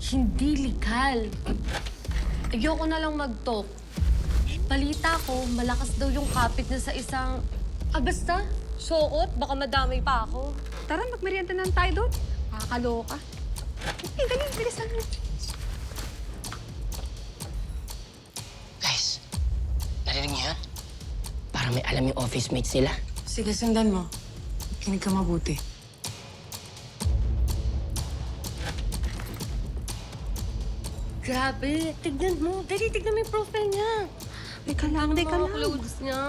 Hindi legal. Ayoko na lang mag-talk. Balita ko, malakas daw yung kapit na sa isang... basta. Suot, baka madamay pa ako. Tara, magmerienda na tayo doon. Kakaloka. Dali, bilisan mo. Guys, narinig niyo yun? Parang may alam yung office mates nila. Sige, sundan mo. Kinig ka mabuti. Grabe, tignan mo. Dali, tignan mo yung profile niya. Teka lang, teka Mga lang. clothes niya.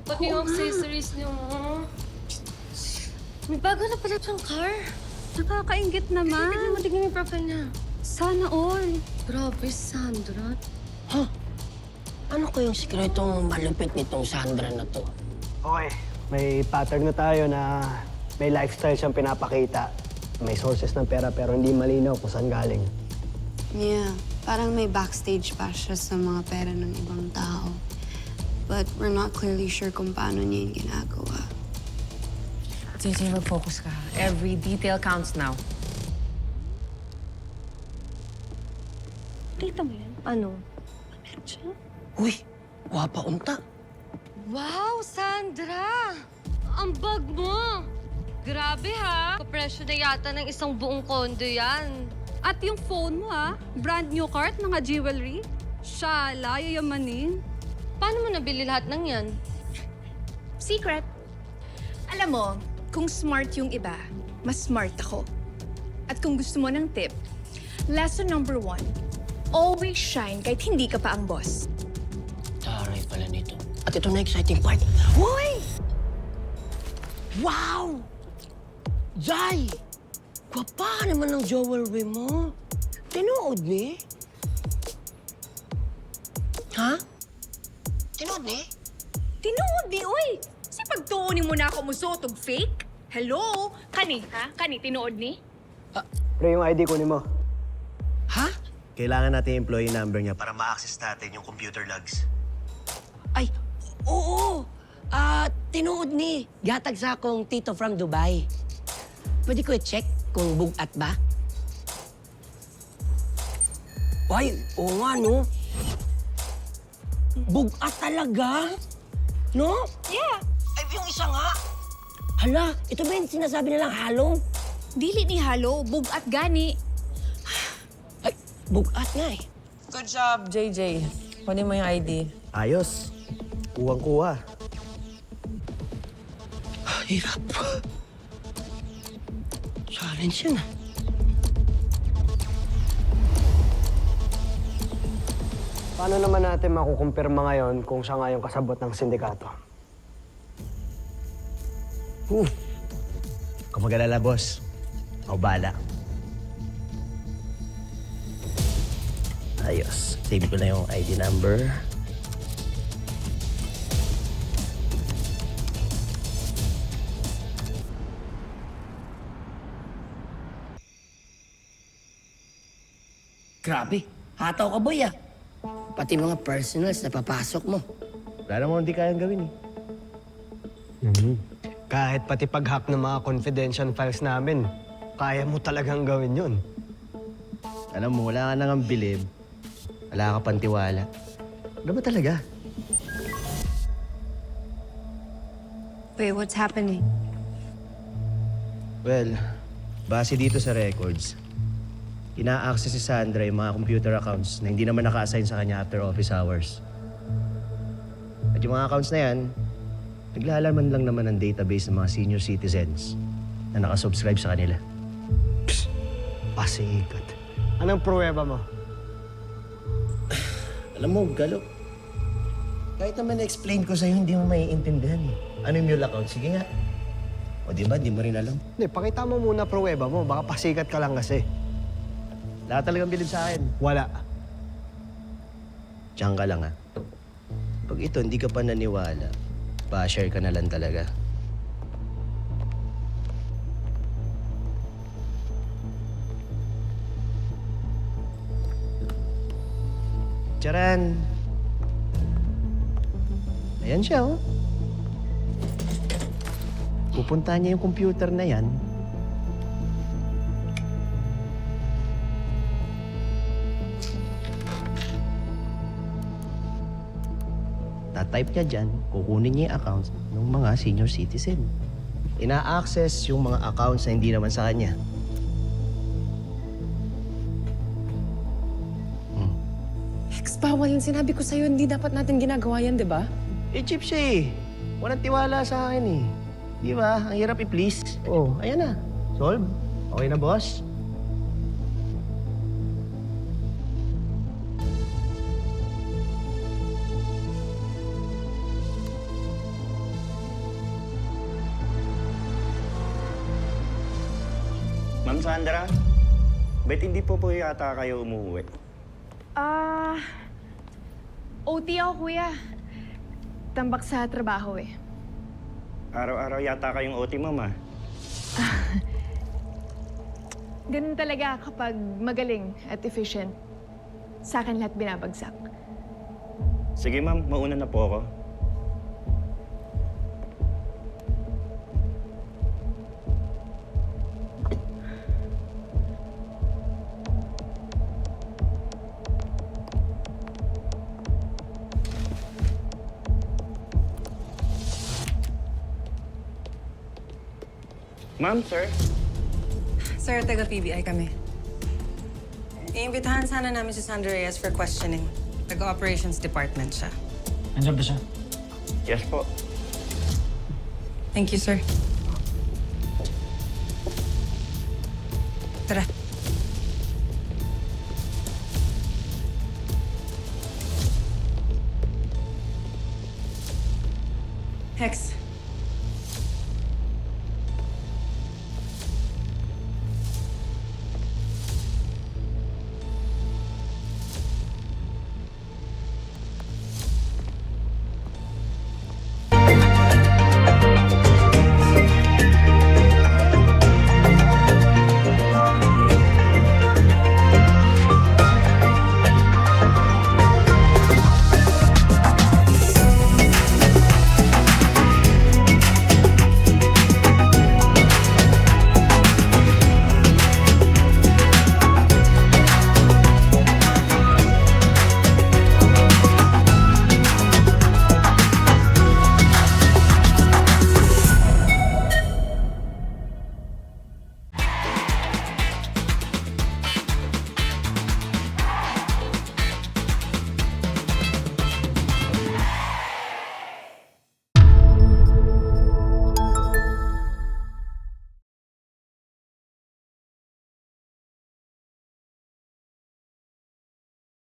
Pati yung Oo nga. accessories niya. May bago na pala siyang car. Nakakaingit Tignan naman. mo, tignan mo yung profile niya. Sana all. Grabe, Sandra. Ano ko yung sikretong malupit nitong Sandra na to? Okay, may pattern na tayo na may lifestyle siyang pinapakita. May sources ng pera pero hindi malinaw kung saan galing. Yeah, parang may backstage pa siya sa mga pera ng ibang tao. But we're not clearly sure kung paano niya yung ginagawa. JJ, mag-focus ka. Every detail counts now. Kita mo yan? Ano? Meron siya? Uy, wapa unta. Wow, Sandra! Ang bag mo! Grabe ha! Kapresyo na yata ng isang buong kondo yan. At yung phone mo, brand new cart, mga jewelry. Shala, yayamanin. Paano mo nabili lahat ng yan? Secret. Alam mo, kung smart yung iba, mas smart ako. At kung gusto mo ng tip, lesson number 1, always shine kahit hindi ka pa ang boss. Taray pala nito. At ito na exciting part. Uy! Wow! Jai! Gwapa naman ng jewelry mo. Tinood ni? Ha? Tinood ni? Tinuod ni, uy! Si pagtuunin mo na ako musotog fake? Hello? Kani, ha? Kani, tinuod ni? Pero yung ID kunin mo. Ha? Kailangan natin yung employee number niya para ma-access natin yung computer logs. Ay, oo! Tinood ni. Gatag sa akong tito from Dubai. Pwede ko i-check kung bugat ba? Ay, oo nga, no? Bugat talaga? No? Yeah. Ay, yung isa nga. Hala, ito ba yung sinasabi nilang halo? Dili ni halo, bugat gani. Ay, bugat nga eh. Good job, JJ. Kunin mo yung ID. Ayos. Kuwang-kuha. Hirap. Challenge yan ah. Paano naman natin makukumpirma ngayon kung siya nga yung kasabot ng sindikato? Kung mag-alala, boss. Ako bala. Ayos. Save ko na yung ID number. Grabe, hataw ka boy ah. Pati mga personals na papasok mo. Wala namang hindi kayang gawin eh. Kahit pati pag-hack ng mga confidential files namin, kaya mo talagang gawin yun. Alam mo, wala ka nang bilib. Wala ka pang tiwala. Ano ba talaga? Wait, what's happening? Well, base dito sa records, ina-access si Sandra yung mga computer accounts na hindi naman naka-assign sa kanya after office hours. At yung mga accounts na yan, naglalaman lang naman ng database ng mga senior citizens na nakasubscribe sa kanila. Pasikat. Anong pruweba mo? Alam mo, Galo, kahit naman na-explain ko sa'yo, hindi mo maiintindihan eh. Ano yung mule account? Sige nga. O di ba, di mo rin alam. Hindi, pakita mo muna pruweba mo. Baka pasikat ka lang kasi. Wala ka talagang bilib sa akin. Wala. Diyan ka lang, ha? Pag ito, hindi ka pa naniwala, pa-share ka na lang talaga. Charan! Ayan siya, oh. Pupuntahan niya yung computer na yan. Pagka-type niya dyan, kukunin niya yung accounts ng mga senior citizen. Ina-access yung mga accounts na hindi naman sa kanya. Hex, bawal yun. Sinabi ko sa'yo, hindi dapat natin ginagawa yan, di ba? Eh, cheap siya eh. Walang tiwala sa akin eh. Di ba? Ang hirap i-please. Oh, ayan na. Solve. Okay na, boss? Ma'am Sandra, ba't hindi po yata kayo umuwi? OT ako, kuya. Tambak sa trabaho eh. Araw-araw yata kayong OT, ma'am ah. Ganun talaga kapag magaling at efficient. Sa akin lahat binabagsak. Sige ma'am, mauna na po ako. Ma'am, sir. Sir, taga-PBI kami. Iimbitahan sana namin si Sandra Reyes for questioning. Taga-operations department siya. Andiyan ba siya? Yes po. Thank you, sir. Tara. Hex,